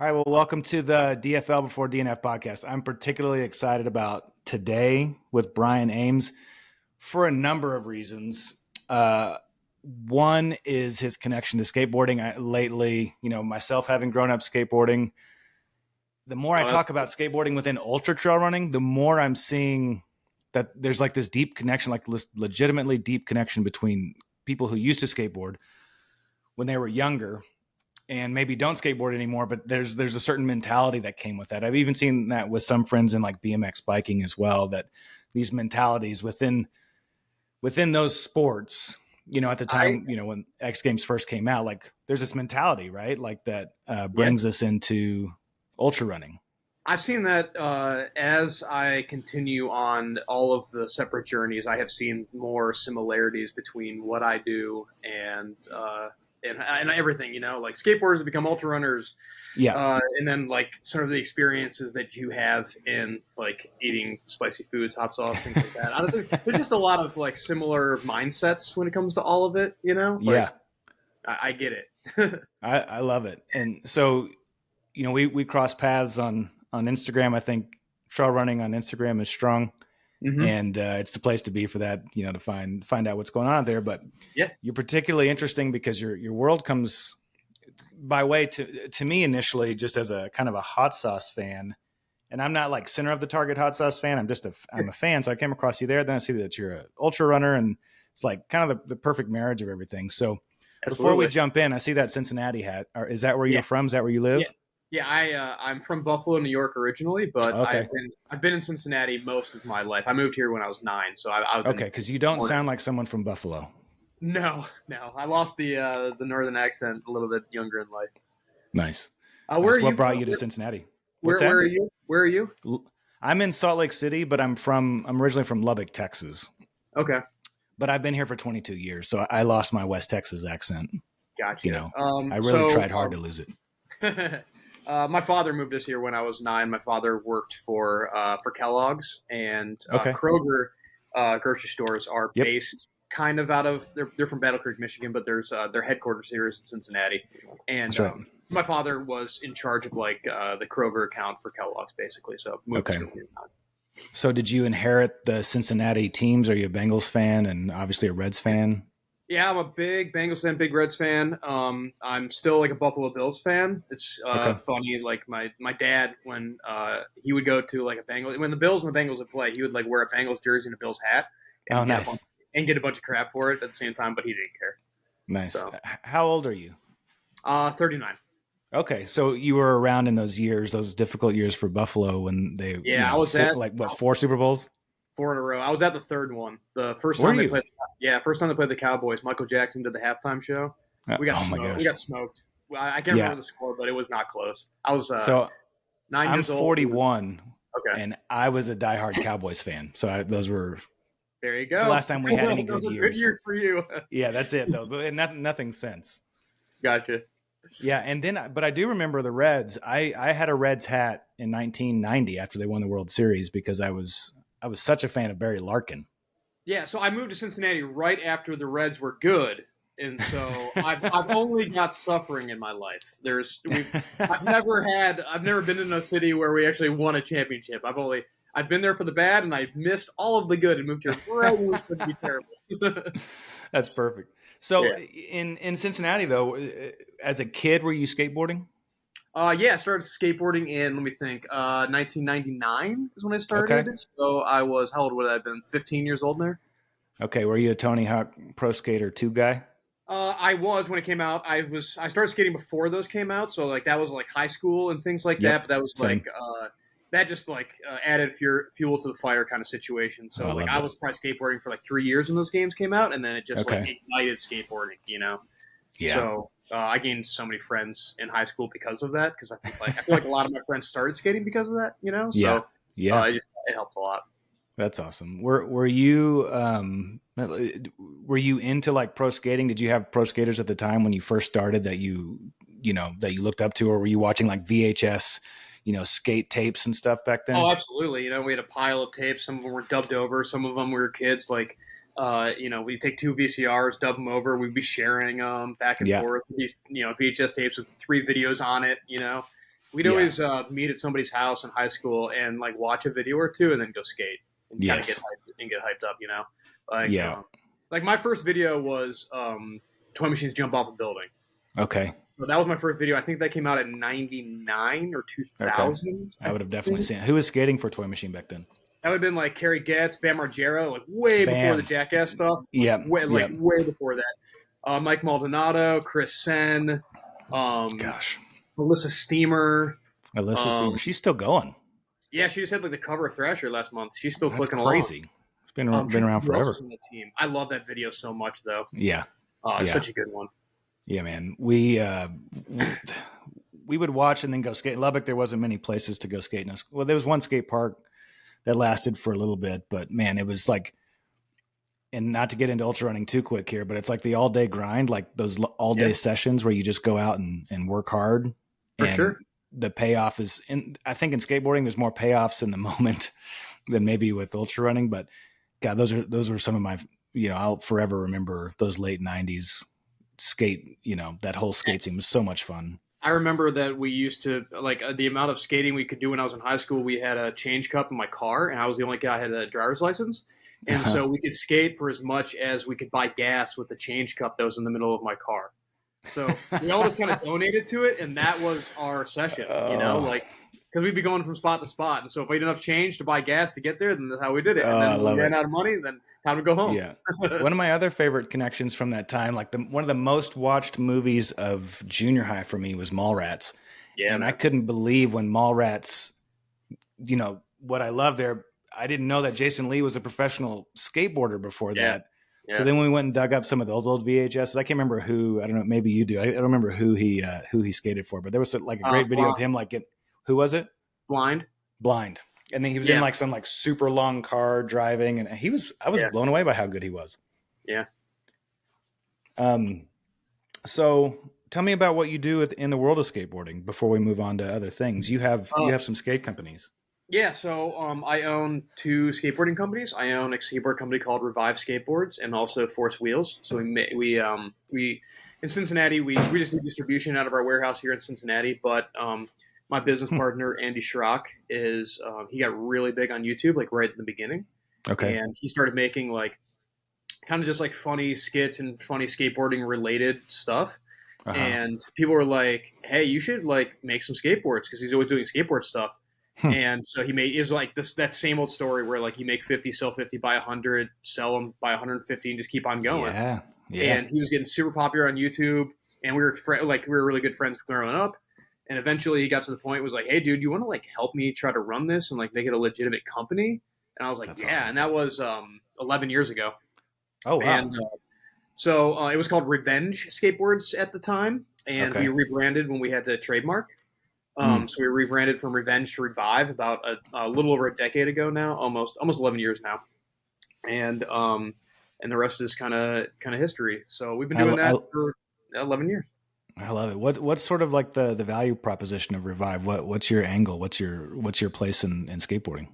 All right, well, welcome to the DFL Before DNF podcast. I'm particularly excited about today with Brian Ames for a number of reasons. One is his connection to skateboarding. Lately, myself having grown up skateboarding, the more I talk about skateboarding within ultra trail running, the more I'm seeing that there's like this deep connection, like this legitimately deep connection between people who used to skateboard when they were younger and maybe don't skateboard anymore, but there's a certain mentality that came with that. I've even seen that with some friends in like BMX biking as well, that these mentalities within those sports, at the time, when X Games first came out, like there's this mentality, right? Like that brings us into ultra running. I've seen that as I continue on all of the separate journeys, I have seen more similarities between what I do and everything, like skateboarders have become ultra runners. Yeah. And then like sort of the experiences that you have in like eating spicy foods, hot sauce, things like that. Honestly, there's just a lot of like similar mindsets when it comes to all of it, Like, yeah. I get it. I love it. And so, we cross paths on Instagram. I think trail running on Instagram is strong. Mm-hmm. And it's the place to be for that, to find out what's going on out there. But yeah, you're particularly interesting because your world comes by way to me initially just as a kind of a hot sauce fan. And I'm not like center of the target hot sauce fan. I'm a fan. So I came across you there. Then I see that you're an ultra runner, and it's like kind of the perfect marriage of everything. So before we jump in, I see that Cincinnati hat. Is that where you're from? Is that where you live? Yeah, I'm from Buffalo, New York originally, but okay. I've been in Cincinnati most of my life. I moved here when I was 9, so I've okay, because you don't sound like someone from Buffalo. No, I lost the northern accent a little bit younger in life. Nice. What brought you to Cincinnati? Where are you? Where are you? I'm in Salt Lake City, but I'm originally from Lubbock, Texas. Okay. But I've been here for 22 years, so I lost my West Texas accent. Gotcha. I really tried hard to lose it. My father moved us here when I was 9. My father worked for Kellogg's, and Kroger grocery stores are based kind of out of they're from Battle Creek, Michigan, but their headquarters here is in Cincinnati. And right. My father was in charge of like the Kroger account for Kellogg's, basically. So moved us here. So did you inherit the Cincinnati teams? Are you a Bengals fan and obviously a Reds fan? Yeah, I'm a big Bengals fan, big Reds fan. I'm still like a Buffalo Bills fan. It's funny, like my dad, when he would go to like a Bengals, when the Bills and the Bengals would play, he would like wear a Bengals jersey and a Bills hat. And nice. Get a bunch of crap for it at the same time, but he didn't care. Nice. So, how old are you? 39. Okay, so you were around in those years, those difficult years for Buffalo when they I was at 4 Super Bowls? 4 in a row. I was at the third one. The first time they played. Yeah, first time they played the Cowboys. Michael Jackson did the halftime show. We got smoked. My gosh. We got smoked. I can't remember the score, but it was not close. I was 9 years old. I'm 41. Okay. And I was a diehard Cowboys fan. So those were. There you go. The last time we had any good years. Good years for you. Yeah, that's it though. But nothing since. Gotcha. Yeah, and then, but I do remember the Reds. I had a Reds hat in 1990 after they won the World Series because I was such a fan of Barry Larkin. Yeah, so I moved to Cincinnati right after the Reds were good, and so I've only got suffering in my life. I've never been in a city where we actually won a championship. I've been there for the bad, and I've missed all of the good and moved here right when it was going to be terrible. That's perfect. So in Cincinnati, though, as a kid, were you skateboarding? I started skateboarding in, let me think, 1999 is when I started. Okay. So I was, how old would I have been? 15 years old there. Okay, were you a Tony Hawk Pro Skater 2 guy? I was when it came out. I started skating before those came out, so like that was like high school and things like that. But that was like that just like added fuel to the fire kind of situation. So I was probably skateboarding for like 3 years when those games came out, and then it just like ignited skateboarding, Yeah. So I gained so many friends in high school because of that. Because I feel like a lot of my friends started skating because of that. So it helped a lot. That's awesome. Were you into like pro skating? Did you have pro skaters at the time when you first started that you looked up to, or were you watching like VHS, skate tapes and stuff back then? Oh, absolutely. We had a pile of tapes. Some of them were dubbed over. Some of them we were kids. Like, we'd take 2 VCRs, dub them over. We'd be sharing them back and forth. These, VHS tapes with 3 videos on it. We'd always meet at somebody's house in high school and like watch a video or two and then go skate and kind of get hyped up, you know? Like my first video was toy machines jump off a building. Okay. So that was my first video. I think that came out in 99 or 2000. Okay. I would have definitely seen it. Who was skating for Toy Machine back then? That would have been like Kerry Getz, Bam Margera, like way before the Jackass stuff. Way before that. Mike Maldonado, Chris Sen, Alyssa Steamer. Steamer. She's still going. Yeah, she just had like the cover of Thrasher last month. She's still clicking crazy. along. It's been around forever. Team. I love that video so much, though. Yeah. It's such a good one. Yeah, man. We would watch and then go skate. In Lubbock, there wasn't many places to go skate. Well, there was one skate park that lasted for a little bit, but man, it was like, and not to get into ultra running too quick here, but it's like the all day grind, like those all day sessions where you just go out and work hard. For sure. The payoff is I think in skateboarding, there's more payoffs in the moment than maybe with ultra running, but God, those were some of my, I'll forever remember those late 90s skate, that whole skate scene was so much fun. I remember that we used to, like, the amount of skating we could do when I was in high school. We had a change cup in my car, and I was the only guy that had a driver's license. And so we could skate for as much as we could buy gas with the change cup that was in the middle of my car. So we all just kind of donated to it, and that was our session, because we'd be going from spot to spot. And so if we had enough change to buy gas to get there, then that's how we did it. And then when we ran out of money, then time to go home. Yeah. One of my other favorite connections from that time, like one of the most watched movies of junior high for me was Mallrats. Yeah. And I couldn't believe when Mallrats, what I love there, I didn't know that Jason Lee was a professional skateboarder before that. Yeah. So then we went and dug up some of those old VHS. I can't remember who, I don't know, maybe you do. I don't remember who he skated for, but there was like a great video of him, like who was it? Blind. And then he was in like some like super long car driving, and I was blown away by how good he was. Yeah. So tell me about what you do in the world of skateboarding before we move on to other things. You have some skate companies. Yeah. So I own 2 skateboarding companies. I own a skateboard company called Revive Skateboards and also Force Wheels. So we in Cincinnati, we just do distribution out of our warehouse here in Cincinnati, but my business partner, Andy Schrock, he got really big on YouTube, like right in the beginning. Okay. And he started making like kind of just like funny skits and funny skateboarding related stuff. Uh-huh. And people were like, hey, you should like make some skateboards, because he's always doing skateboard stuff. And so it was like that same old story where like you make 50, sell 50, buy 100, sell them, buy 150, and just keep on going. Yeah. And he was getting super popular on YouTube, and we were really good friends growing up. And eventually he got to the point, was like, hey, dude, you want to like help me try to run this and like make it a legitimate company? And I was like, that's awesome. And that was 11 years ago. Oh, wow. And so it was called Revenge Skateboards at the time, and we rebranded when we had to trademark. So we rebranded from Revenge to Revive about a little over a decade ago now, almost 11 years now. And the rest is kind of history. So we've been doing that for 11 years. I love it. What's sort of like the value proposition of Revive? What's your angle? What's your place in skateboarding?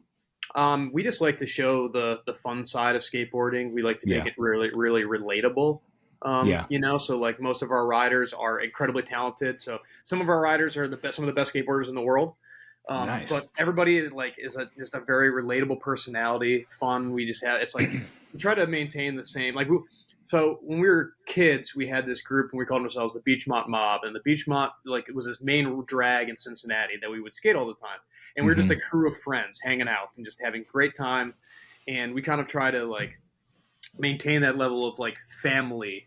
We just like to show the fun side of skateboarding. We like to make it really, really relatable. So like most of our riders are incredibly talented. So some of our riders are some of the best skateboarders in the world. Nice. But everybody like is just a very relatable personality, fun. We just have, it's like, we try to maintain the same, like, so when we were kids, we had this group and we called ourselves the Beachmont Mob, and the Beachmont, like, it was this main drag in Cincinnati that we would skate all the time. And we were just a crew of friends hanging out and just having a great time. And we kind of try to like maintain that level of like family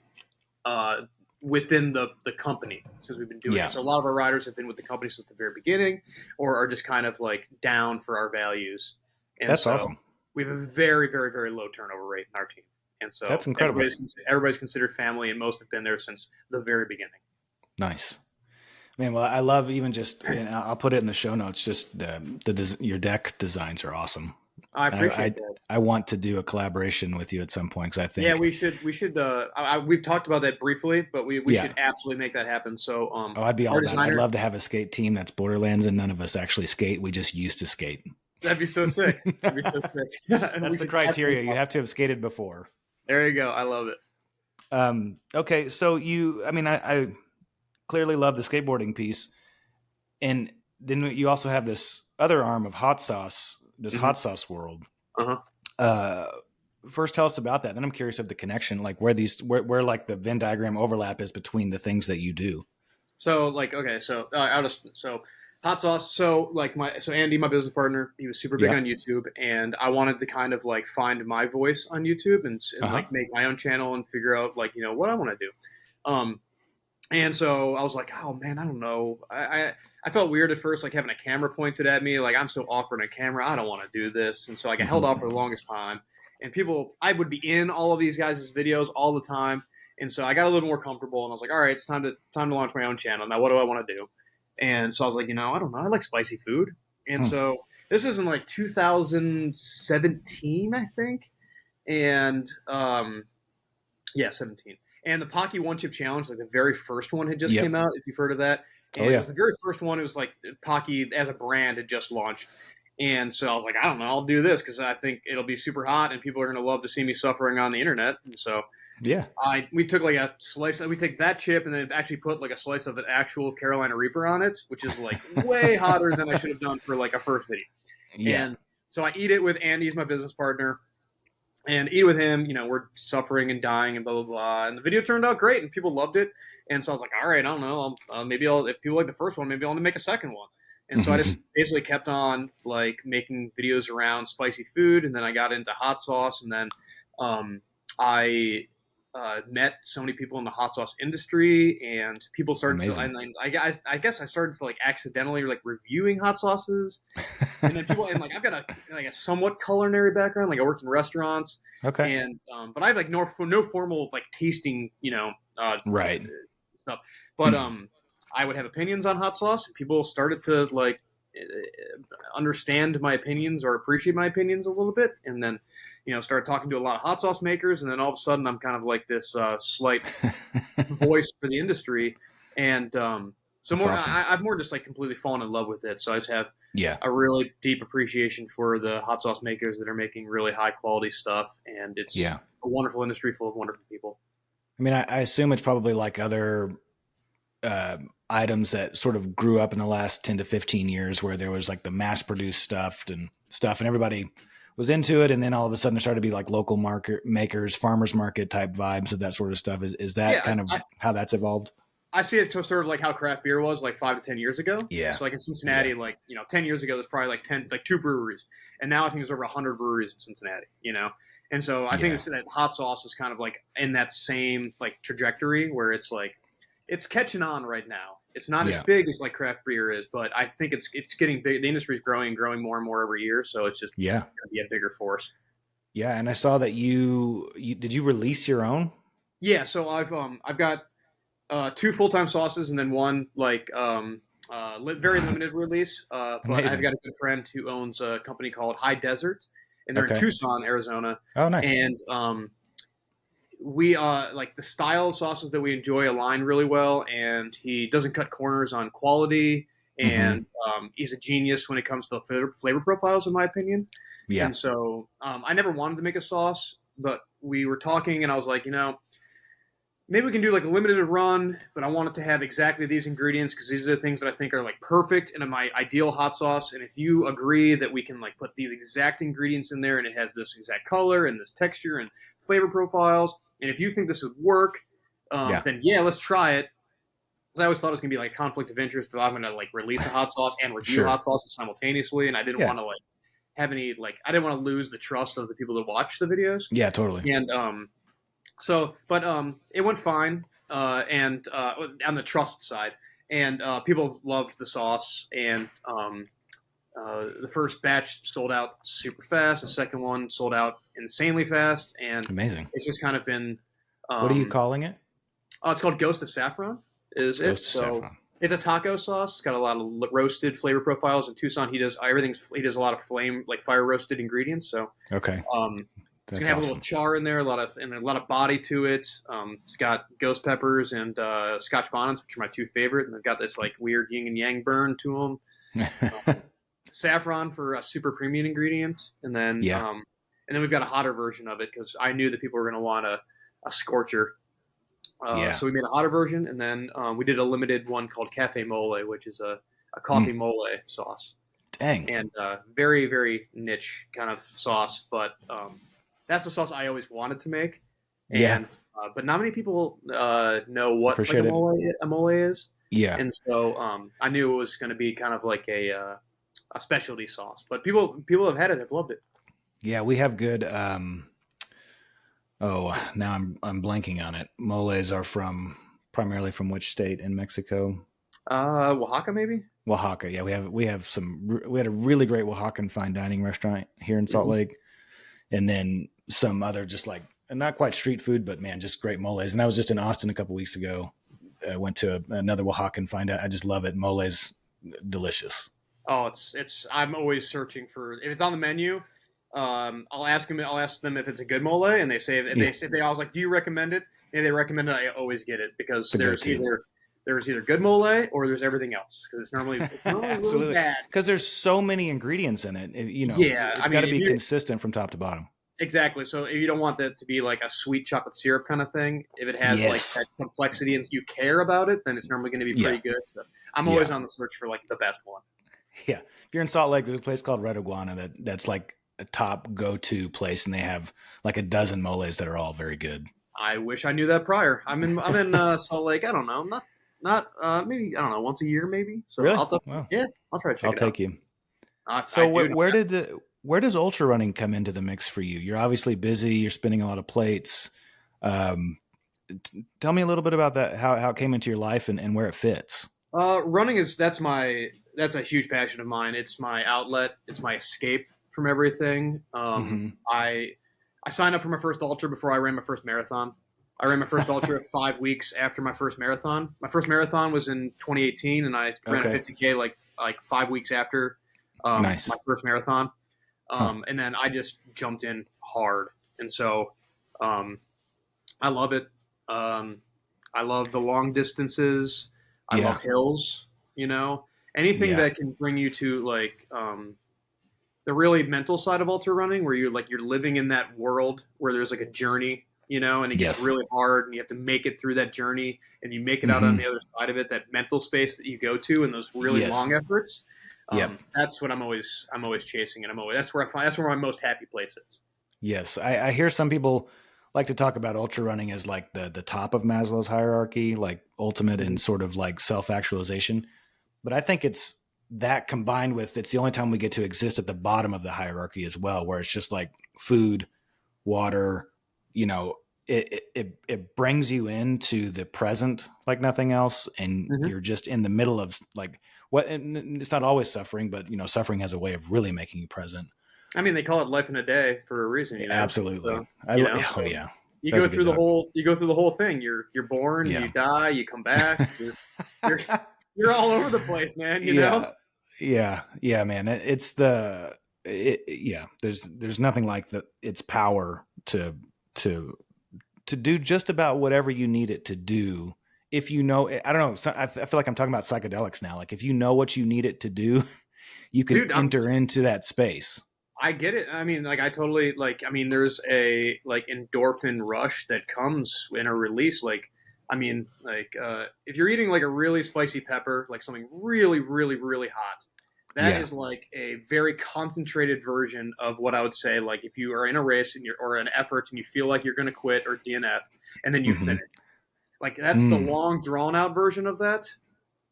within the company since we've been doing it. So a lot of our riders have been with the company since the very beginning, or are just kind of like down for our values. And that's awesome. We have a very, very, very low turnover rate in our team. And so that's incredible. Everybody's considered family, and most have been there since the very beginning. Nice. Man, well, I love even just, and I'll put it in the show notes, just your deck designs are awesome. I appreciate that. I want to do a collaboration with you at some point, because I think. Yeah, we should. We've talked about that briefly, but we should absolutely make that happen. So, I'd be all about it. I'd love to have a skate team that's Borderlands, and none of us actually skate. We just used to skate. That'd be so sick. That's the criteria. You have to have skated before. There you go. I love it. Okay, so I clearly love the skateboarding piece, and then you also have this other arm of hot sauce, this hot sauce world. First, tell us about that. Then I'm curious of the connection, like where like the Venn diagram overlap is between the things that you do. So like, okay, so hot sauce. So like Andy, my business partner, he was super big on YouTube, and I wanted to kind of like find my voice on YouTube and like make my own channel and figure out like, you know, what I want to do. And so I was like, oh man, I don't know. I felt weird at first, like having a camera pointed at me. Like, I'm so awkward on a camera. I don't want to do this. And so like I held off for the longest time. And I would be in all of these guys' videos all the time. And so I got a little more comfortable, and I was like, all right, it's time to launch my own channel. Now, what do I want to do? And so I was like, you know, I don't know. I like spicy food. And so this was in like 2017, I think. And 17. And the Pocky One Chip Challenge, like the very first one had just came out, if you've heard of that. And it was the very first one. It was like Pocky as a brand had just launched. And so I was like, I don't know, I'll do this because I think it'll be super hot and people are going to love to see me suffering on the internet. And so we took like a slice. We take that chip and then actually put like a slice of an actual Carolina Reaper on it, which is like way hotter than I should have done for like a first video. Yeah. And so I eat it with Andy, he's my business partner. And eat with him, you know, we're suffering and dying and blah, blah, blah. And the video turned out great and people loved it. And so I was like, all right, I don't know. If people like the first one, maybe I'll make a second one. And so I just basically kept on like making videos around spicy food. And then I got into hot sauce. And then I met so many people in the hot sauce industry, and people started to, I guess I started to like accidentally like reviewing hot sauces. And then people, and like I've got a somewhat culinary background, like I worked in restaurants. Okay. And but I have like no formal like tasting, you know, stuff. But I would have opinions on hot sauce, and people started to like understand my opinions or appreciate my opinions a little bit, and then, you know, started talking to a lot of hot sauce makers, and then all of a sudden I'm kind of like this slight voice for the industry, and so awesome. I've more just like completely fallen in love with it. So I just have a really deep appreciation for the hot sauce makers that are making really high quality stuff, and it's a wonderful industry full of wonderful people. I mean, I assume it's probably like other items that sort of grew up in the last 10 to 15 years where there was like the mass produced stuff and everybody was into it. And then all of a sudden there started to be like local market makers, farmers market type vibes of that sort of stuff. Is that kind of how that's evolved? I see it sort of like how craft beer was like 5 to 10 years ago. Yeah. So like in Cincinnati, like, you know, 10 years ago, there's probably like 2 breweries. And now I think there's over 100 breweries in Cincinnati, you know? And so I think that hot sauce is kind of like in that same like trajectory where it's like, it's catching on right now. It's not as big as like craft beer is, but I think it's getting big. The industry is growing more and more every year. So it's just going to be a bigger force. Yeah. And I saw that you did you release your own? Yeah. So I've got 2 full-time sauces and then one like very limited release. But I've got a good friend who owns a company called High Desert, and they're in Tucson, Arizona. Oh, nice. And we like the style of sauces that we enjoy align really well, and he doesn't cut corners on quality, and he's a genius when it comes to flavor profiles, in my opinion. Yeah. And so I never wanted to make a sauce, but we were talking, and I was like, you know, maybe we can do like a limited run, but I want it to have exactly these ingredients because these are the things that I think are like perfect in my ideal hot sauce. And if you agree that we can like put these exact ingredients in there and it has this exact color and this texture and flavor profiles, and if you think this would work, then let's try it. Because I always thought it was going to be like a conflict of interest that I'm going to like release a hot sauce and review hot sauces simultaneously. And I didn't want to like have any, like, I didn't want to lose the trust of the people that watch the videos. Yeah, totally. And it went fine. And on the trust side, and people loved the sauce, and the first batch sold out super fast. The second one sold out insanely fast, and amazing. It's just kind of been. What are you calling it? It's called Ghost of Saffron. Saffron. It's a taco sauce. It's got a lot of roasted flavor profiles. In Tucson, he does He does a lot of fire roasted ingredients. So it's gonna have a little char in there, a lot of body to it. It's got ghost peppers and Scotch bonnets, which are my 2 favorite, and they've got this like weird yin and yang burn to them. Saffron for a super premium ingredient, and then we've got a hotter version of it because I knew that people were going to want a scorcher. So we made a hotter version, and then we did a limited one called Cafe Mole, which is a a coffee mole sauce. Dang. And very, very niche kind of sauce, but that's the sauce I always wanted to make. And but not many people know what Appreciate like a mole is. Yeah. And so I knew it was going to be kind of like a specialty sauce. But people have had it, have loved it. Yeah, we have good. Now I'm blanking on it. Moles are primarily from which state in Mexico? Oaxaca, maybe. Oaxaca. Yeah, we had a really great Oaxacan fine dining restaurant here in Salt Lake, and then some other just like not quite street food, but man, just great moles. And I was just in Austin a couple weeks ago. I went to another Oaxacan fine dining. I just love it. Moles, delicious. Oh, it's. I'm always searching for if it's on the menu. I'll ask them if it's a good mole, and they say if they always like, do you recommend it? And if they recommend it, I always get it because there's either good mole or there's everything else because it's normally really bad because there's so many ingredients in it. It's got to be consistent from top to bottom. Exactly. So if you don't want that to be like a sweet chocolate syrup kind of thing, if it has like that complexity and you care about it, then it's normally going to be pretty good. So I'm always on the search for like the best one. Yeah. If you're in Salt Lake, there's a place called Red Iguana that's like a top go-to place, and they have like a dozen moles that are all very good. I wish I knew that prior. I'm in Salt Lake. I don't know. Not maybe I don't know, once a year maybe. So really? I'll try to check it out. I'll take you. So where does ultra running come into the mix for you? You're obviously busy. You're spinning a lot of plates. Tell me a little bit about that. How it came into your life and where it fits. Running that's a huge passion of mine. It's my outlet. It's my escape from everything. I signed up for my first ultra before I ran my first marathon. I ran my first ultra 5 weeks after my first marathon. My first marathon was in 2018, and I ran a 50K like 5 weeks after my first marathon. And then I just jumped in hard. And so I love it. I love the long distances. I love hills, anything that can bring you to like the really mental side of ultra running where you're living in that world where there's like a journey, and it gets really hard and you have to make it through that journey and you make it out on the other side of it, that mental space that you go to and those really long efforts. That's what I'm always chasing. And that's where my most happy place is. Yes. I hear some people like to talk about ultra running as like the top of Maslow's hierarchy, like ultimate and sort of like self-actualization. But I think it's that combined with, it's the only time we get to exist at the bottom of the hierarchy as well, where it's just like food, water, it brings you into the present like nothing else. And you're just in the middle of like and it's not always suffering, but suffering has a way of really making you present. I mean, they call it life in a day for a reason. Absolutely. So, You go through the whole thing. You're born, you die, you come back. You're all over the place, man. You know? Yeah, man. There's nothing like its power to do just about whatever you need it to do. If I don't know, I feel like I'm talking about psychedelics now. Like if you know what you need it to do, you can enter into that space. I get it. I mean, like I totally there's a like endorphin rush that comes in a release. Like, if you're eating like a really spicy pepper, like something really, really, really hot, that is like a very concentrated version of what I would say. Like if you are in a race or an effort and you feel like you're going to quit or DNF and then you finish, like that's the long drawn out version of that.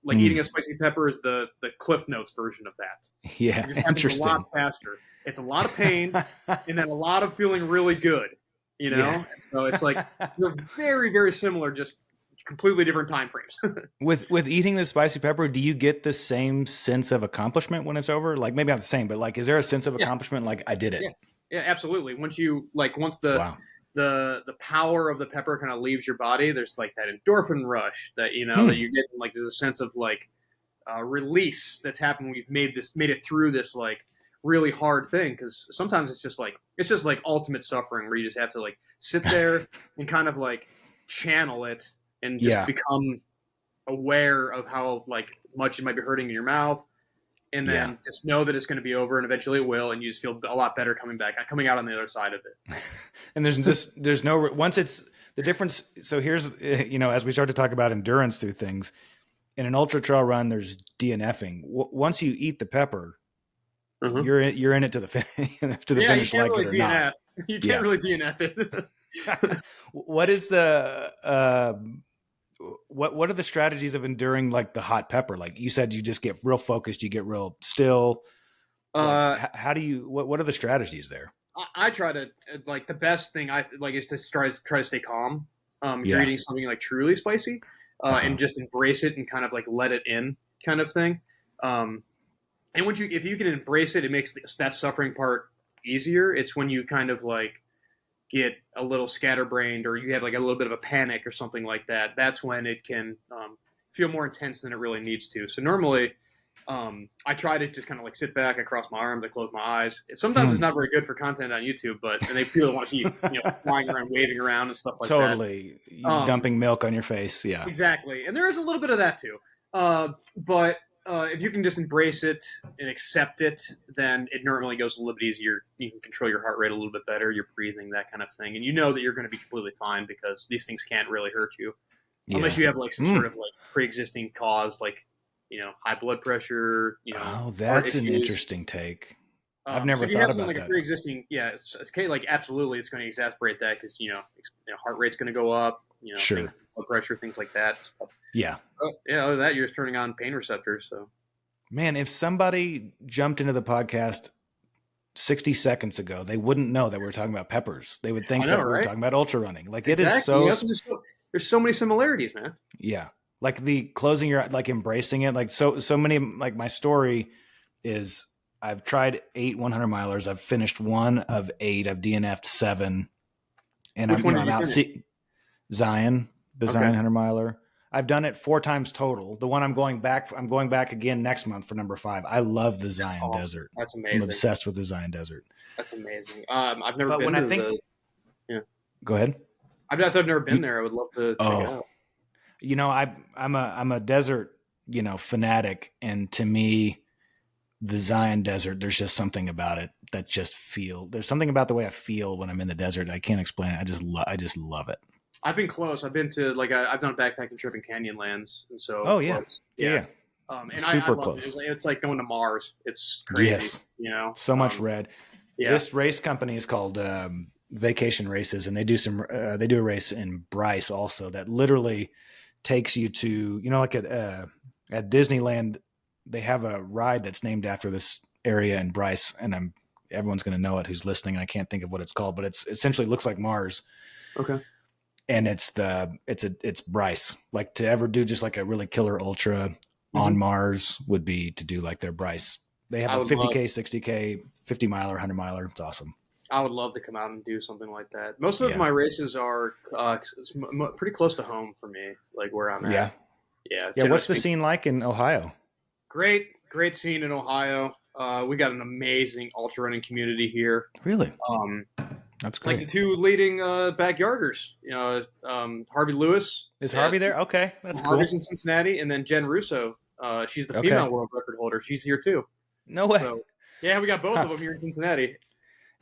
Like eating a spicy pepper is the Cliff Notes version of that. Yeah, it just happens a lot faster. It's a lot of pain and then a lot of feeling really good, Yeah. So it's like they're very, very similar, just completely different time frames. With eating the spicy pepper, do you get the same sense of accomplishment when it's over? Like maybe not the same, but like, is there a sense of accomplishment? Like I did it. Yeah, absolutely. Once the power of the pepper kind of leaves your body, there's like that endorphin rush that that you get. Like there's a sense of like release that's happened. We've made it through this like really hard thing, because sometimes it's just like ultimate suffering where you just have to like sit there and kind of like channel it and just become aware of how like much it might be hurting in your mouth. And then just know that it's going to be over, and eventually it will, and you just feel a lot better coming out on the other side of it. And there's no once it's the difference. So here's as we start to talk about endurance through things, in an ultra trail run, there's DNFing. Once you eat the pepper, you're in it to the finish, you can't like really it or DNF. not. You can't really DNF it. What is the what are the strategies of enduring like the hot pepper? Like you said, you just get real focused, you get real still. Like, how do you? What are the strategies there? I try to like the best thing I like is to try to stay calm. If you're eating something like truly spicy, and just embrace it and kind of like let it in, kind of thing. And if you can embrace it, it makes that suffering part easier. It's when you kind of like get a little scatterbrained or you have like a little bit of a panic or something like that. That's when it can feel more intense than it really needs to. So normally, I try to just kind of like sit back, I cross my arms, I close my eyes. Sometimes it's not very good for content on YouTube, but and they really want to see you, flying around, waving around and stuff like that. Totally, dumping milk on your face. Yeah, exactly. And there is a little bit of that too. But if you can just embrace it and accept it, then it normally goes a little bit easier. You can control your heart rate a little bit better, your breathing, that kind of thing, and you know that you're going to be completely fine because these things can't really hurt you unless you have like some sort of like pre-existing cause, like high blood pressure. Oh, that's an interesting take. I've never thought about like that. A pre-existing, it's okay. Like absolutely, it's going to exacerbate that because heart rate's going to go up. Sure. Blood pressure, things like that. Yeah. Other than that, you're just turning on pain receptors. So, man, if somebody jumped into the podcast 60 seconds ago, they wouldn't know that we were talking about peppers. They would think that we were talking about ultra running. Like it is so. There's so many similarities, man. Yeah. Like the closing your, like embracing it. Like so many, like my story is I've tried 8 100 milers. I've finished 1 of 8. I've DNF'd 7. And I'm out. Zion, the Zion 100 miler. I've done it 4 times total. The one I'm going back again next month for number 5. I love the Zion Desert. That's amazing. I'm obsessed with the Zion Desert. That's amazing. I've never been to the. Go ahead. I've never been there. I would love to check it out. I'm a desert, fanatic, and to me, the Zion Desert, there's just something about it that there's something about the way I feel when I'm in the desert. I can't explain it. I just love it. I've been close. I've been to I've done a backpacking trip in Canyonlands, and so yeah. And super I close. It's like going to Mars. It's crazy. Yes. So much red. Yeah. This race company is called Vacation Races, and they do a race in Bryce also that literally takes you to like at Disneyland. They have a ride that's named after this area in Bryce, and everyone's going to know it who's listening. I can't think of what it's called, but it's essentially looks like Mars. Okay. And it's Bryce. Like to ever do just like a really killer ultra on Mars would be to do like their Bryce. They have a 50K, 60K, 50 miler, 100 miler. It's awesome. I would love to come out and do something like that. Most of my races are pretty close to home for me, like where I'm at. Yeah. What's the scene like in Ohio? Great scene in Ohio. We got an amazing ultra running community here. Really? That's great. Like the 2 leading backyarders. Harvey Lewis. Is Harvey there? Okay, that's cool. Harvey's in Cincinnati, and then Jen Russo. She's the female world record holder. She's here too. No way. So, yeah, we got both of them here in Cincinnati.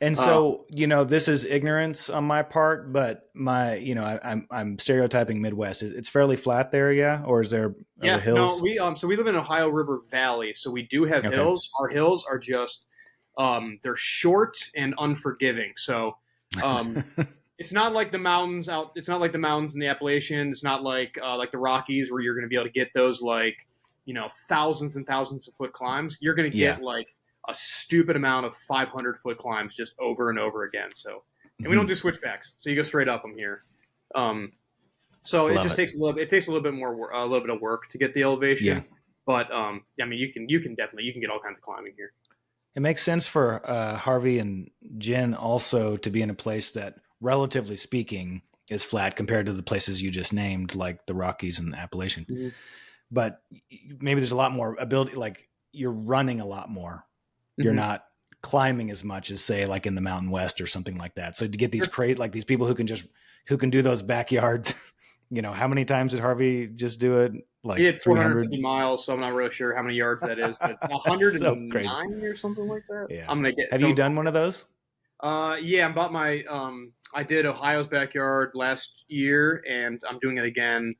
And so, this is ignorance on my part, but I'm stereotyping Midwest. It's fairly flat there, yeah? Or is there hills? No, we live in Ohio River Valley, so we do have hills. Our hills are just they're short and unforgiving. So it's not like the mountains out. It's not like the mountains in the Appalachian. It's not like the Rockies where you're going to be able to get those thousands and thousands of foot climbs. You're going to get a stupid amount of 500-foot climbs just over and over again. So, and we don't do switchbacks. So you go straight up them here. So it just takes a little bit of work to get the elevation. Yeah. But you can get all kinds of climbing here. It makes sense for Harvey and Jen also to be in a place that, relatively speaking, is flat compared to the places you just named, like the Rockies and the Appalachian. Mm-hmm. But maybe there's a lot more ability, like you're running a lot more. You're not climbing as much as, say, like in the Mountain West or something like that. So to get these like these people who can do those backyards, how many times did Harvey just do it? Like he had 450 miles, so I'm not really sure how many yards that is, but 109 or something like that. Yeah. I'm gonna get. Have you done one of those? Yeah, I bought my. I did Ohio's backyard last year, and I'm doing it again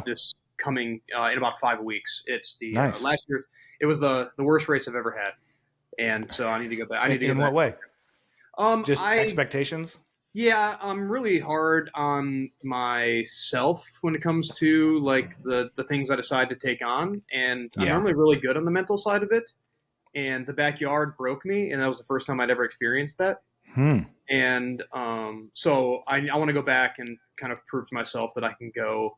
this coming in about 5 weeks. It's the Nice. last year. It was the worst race I've ever had, and so I need to go back. I need to go In back. what way? Just I expectations? Yeah, I'm really hard on myself when it comes to like the things I decide to take on, and I'm Yeah. normally really good on the mental side of it. And the backyard broke me, and that was the first time I'd ever experienced that. And so I want to go back and kind of prove to myself that I can go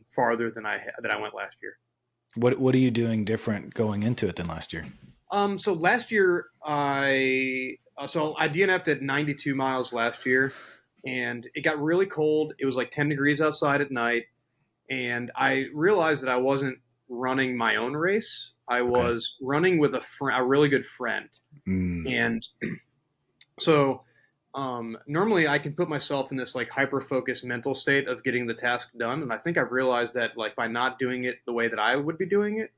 farther than I went last year. What are you doing different going into it than last year? So last year I DNF'd at 92 miles last year, and it got really cold. It was like 10 degrees outside at night, and I realized that I wasn't running my own race. I was running with a really good friend, and so normally I can put myself in this like hyper focused mental state of getting the task done, and I think I've realized that like by not doing it the way that I would be doing it,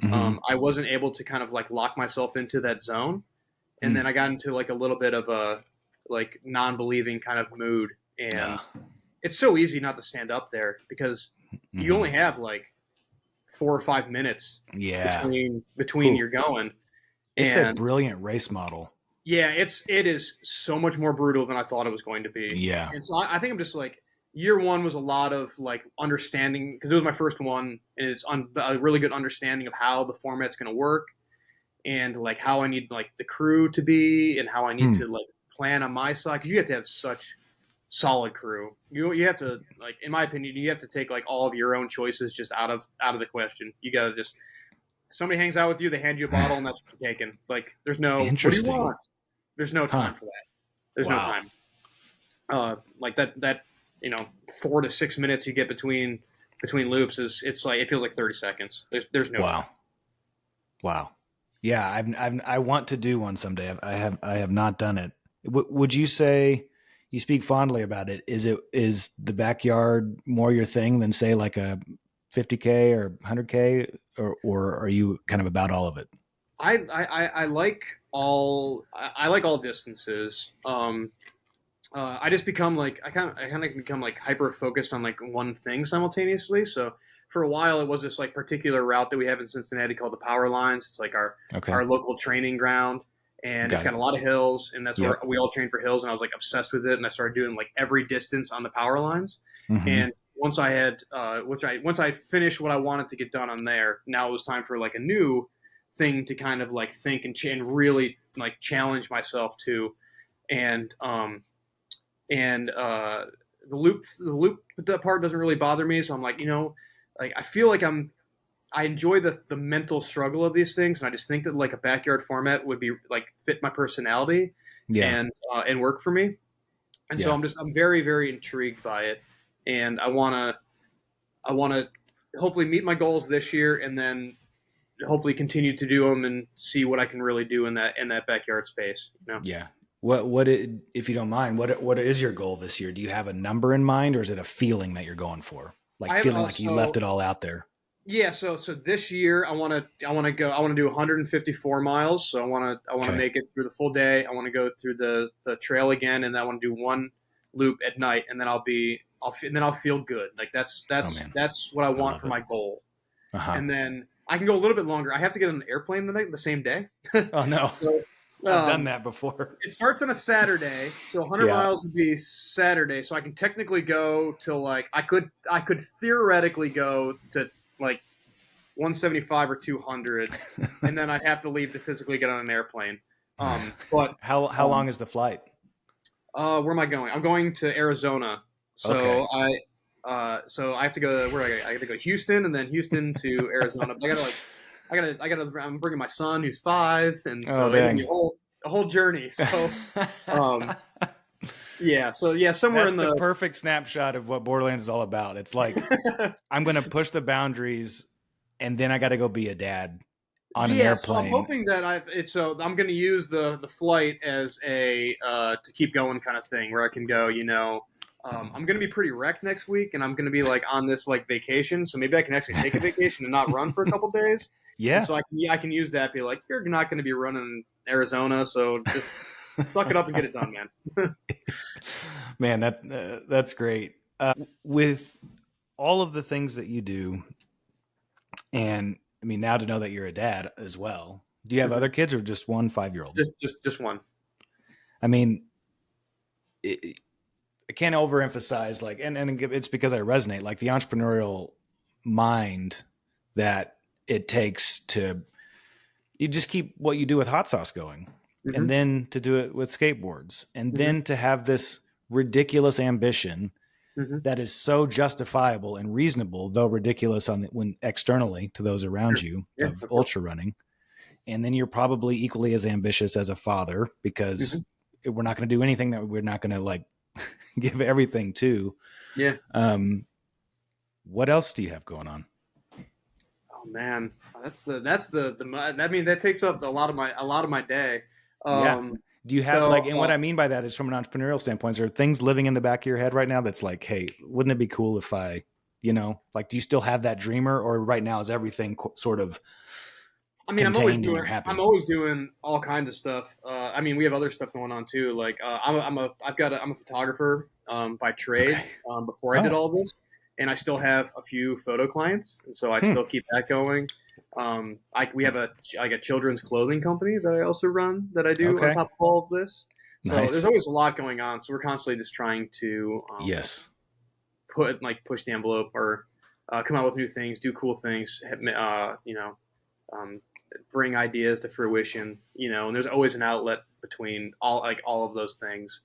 I wasn't able to kind of like lock myself into that zone. And then I got into like a little bit of a like non-believing kind of mood, and it's so easy not to stand up there because you only have like 4 or 5 minutes between you're going. It's a brilliant race model. Yeah, it is so much more brutal than I thought it was going to be. Yeah. And so I think I'm just like, year one was a lot of like understanding, because it was my first one, and it's a really good understanding of how the format's going to work, and like how I need like the crew to be, and how I need to like plan on my side, because you have to have such solid crew. You have to, like, in my opinion, you have to take like all of your own choices just out of the question. You got to just, somebody hangs out with you, they hand you a bottle, and that's what you're taking. Like, there's no, what do you want? There's no time for that. There's no time. Like that 4 to 6 minutes you get between loops it's like, it feels like 30 seconds. There's no Wow. Yeah, I want to do one someday. I have not done it. Would you say, you speak fondly about it, is the backyard more your thing than say like a 50K or 100K, or are you kind of about all of it? I like all distances. I just become like, I kind of become like hyper focused on like one thing simultaneously. So for a while, it was this like particular route that we have in Cincinnati called the Power Lines. It's like our local training ground, and it's got a lot of hills, and that's where we all train for hills. And I was like obsessed with it, and I started doing like every distance on the Power Lines. And once I had, once I finished what I wanted to get done on there, now it was time for like a new thing to kind of like think and really like challenge myself to, and the loop part doesn't really bother me. So I'm like, like I feel like I enjoy the mental struggle of these things, and I just think that like a backyard format would be like fit my personality and work for me. And so I'm very, very intrigued by it, and I want to hopefully meet my goals this year, and then hopefully continue to do them and see what I can really do in that backyard space. Yeah. If you don't mind, what is your goal this year? Do you have a number in mind, or is it a feeling that you're going for? Like feeling like you left it all out there? Yeah. So this year I want to do 154 miles. So I want to make it through the full day. I want to go through the trail again, and I want to do one loop at night, and then I'll feel good. Like that's what I want for my goal. And then I can go a little bit longer. I have to get on an airplane the same day. Oh no. So, I've done that before. It starts on a Saturday, so 100 miles would be Saturday. So I can technically go till like, I could theoretically go to like 175 or 200, and then I'd have to leave to physically get on an airplane. But how long is the flight? Where am I going? I'm going to Arizona. So I have to go. Where I got to go Houston, and then Houston to Arizona. But I'm bringing my son who's 5, and so it'll be a whole journey. So, somewhere that's in the perfect snapshot of what Borderlands is all about. It's like, I'm going to push the boundaries, and then I got to go be a dad on an airplane. So I'm hoping that I'm going to use the flight as a to keep going kind of thing, where I can go, I'm going to be pretty wrecked next week, and I'm going to be like on this like vacation. So maybe I can actually take a vacation and not run for a couple days. Yeah. And so I can use that, be like, you're not going to be running in Arizona, so just suck it up and get it done, man. Man, that's great. With all of the things that you do, And I mean, now to know that you're a dad as well. Do you have other kids or just one 5-year-old? Just one. I mean, I can't overemphasize like, and it's because I resonate like the entrepreneurial mind that it takes to, you just keep what you do with hot sauce going, and then to do it with skateboards, and then to have this ridiculous ambition that is so justifiable and reasonable, though ridiculous when externally to those around you of ultra running. And then you're probably equally as ambitious as a father, because we're not going to do anything that we're not going to like give everything to. Yeah. What else do you have going on? Oh man, I mean, that takes up a lot of my day. Do you have and what I mean by that is from an entrepreneurial standpoint, are things living in the back of your head right now that's like, hey, wouldn't it be cool if I, like, do you still have that dreamer, or right now is everything sort of, I mean, I'm always doing all kinds of stuff. I mean, we have other stuff going on too. Like, I'm a photographer by trade. Before I did all this, and I still have a few photo clients, and so I still keep that going. We have a children's clothing company that I also run, that I do on top of all of this. So there's always a lot going on. So we're constantly just trying to push the envelope, or come out with new things, do cool things, bring ideas to fruition, and there's always an outlet between all of those things.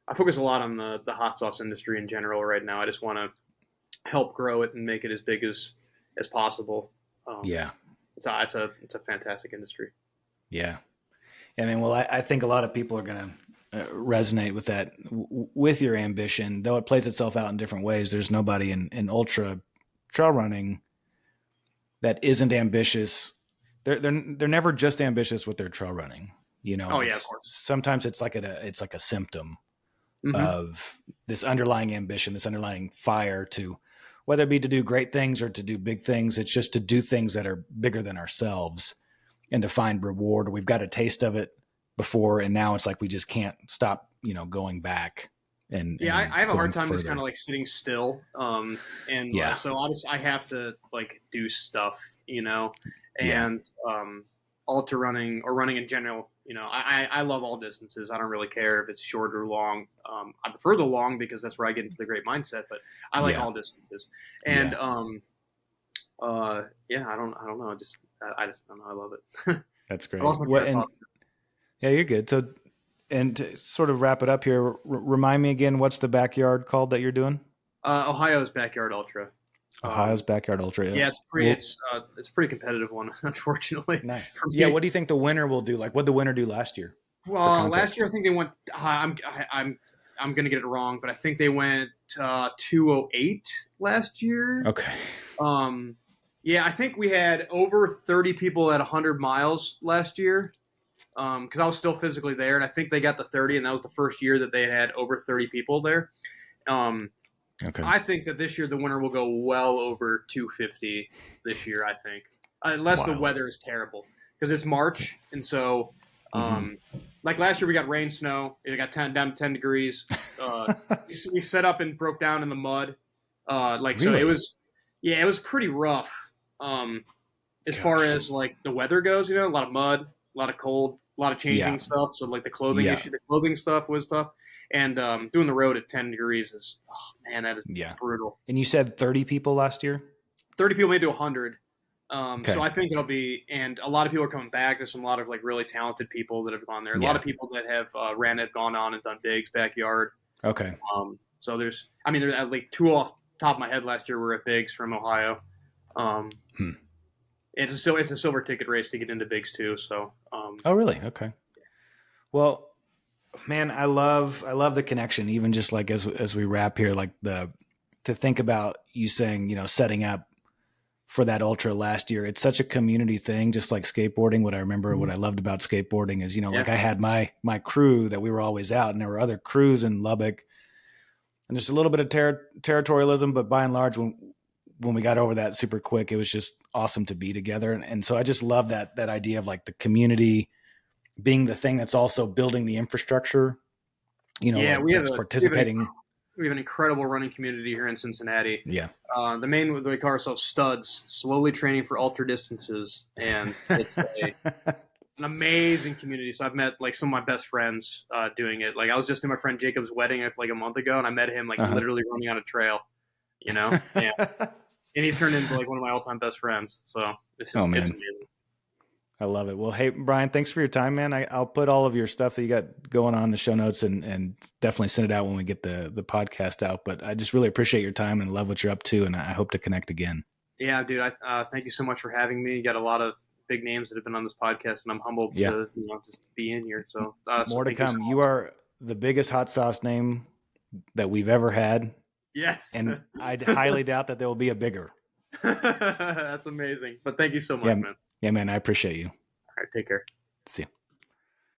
I focus a lot on the hot sauce industry in general right now. I just want to help grow it and make it as big as possible. It's a fantastic industry. Yeah. I mean, well, I think a lot of people are going to resonate with that, with your ambition, though it plays itself out in different ways. There's nobody in ultra trail running that isn't ambitious. They're never just ambitious with their trail running, of course. Sometimes it's like a symptom of this underlying ambition, this underlying fire to, whether it be to do great things or to do big things. It's just to do things that are bigger than ourselves and to find reward. We've got a taste of it before, and now it's like we just can't stop, going back. And I have a hard time further. Just kind of like sitting still. So I have to like do stuff, and ultra running or running in general. I love all distances. I don't really care if it's short or long. I prefer the long because that's where I get into the great mindset. But I like all distances. And I don't know. I just don't know. I love it. That's great. You're good. So, and to sort of wrap it up here, remind me again, what's the backyard called that you're doing? Ohio's Backyard Ultra. Ohio's Backyard Ultra. Yeah, it's a pretty competitive one, unfortunately. Nice. Yeah, what do you think the winner will do? Like, what did the winner do last year? Well, last year I think they went. I'm going to get it wrong, but I think they went 208 last year. Okay. I think we had over 30 people at 100 miles last year. Because I was still physically there, and I think they got to 30, and that was the first year that they had over 30 people there. I think that this year the winner will go well over 250 this year, I think. Unless the weather is terrible. Because it's March, and so, like last year we got rain, snow. It got down to 10 degrees. We set up and broke down in the mud. Really? So it was pretty rough as far as, like, the weather goes, a lot of mud, a lot of cold, a lot of changing stuff. So, like, the clothing issue, the clothing stuff was tough. And doing the road at 10 degrees is, that is brutal. And you said 30 people last year? 30 people made to 100. So I think it'll be, and a lot of people are coming back. There's a lot of like really talented people that have gone there. A lot of people that have gone on and done Big's Backyard. Okay. So there's at least two off the top of my head last year were at Big's from Ohio. It's a silver ticket race to get into Big's too. So. Oh really? Okay. Well, man, I love the connection. Even just like as we wrap here, like to think about you saying, setting up for that ultra last year. It's such a community thing, just like skateboarding. What I loved about skateboarding is, like I had my crew that we were always out, and there were other crews in Lubbock, and just a little bit of territorialism, but by and large, when we got over that super quick, it was just awesome to be together. And so I just love that idea of like the community being the thing that's also building the infrastructure, we have participating. we have an incredible running community here in Cincinnati. Yeah. We call ourselves Studs, slowly training for ultra distances, and it's an amazing community. So I've met like some of my best friends doing it. Like I was just in my friend Jacob's wedding like a month ago, and I met him like literally running on a trail, and he's turned into like one of my all-time best friends. So it's just it's amazing. I love it. Well, hey, Brian, thanks for your time, man. I'll put all of your stuff that you got going on in the show notes and definitely send it out when we get the podcast out. But I just really appreciate your time and love what you're up to. And I hope to connect again. Yeah, dude. Thank you so much for having me. You got a lot of big names that have been on this podcast, and I'm humbled to just be in here. So more to come. You are the biggest hot sauce name that we've ever had. Yes. And I highly doubt that there will be a bigger. That's amazing. But thank you so much, man. Yeah, man. I appreciate you. All right. Take care. See you.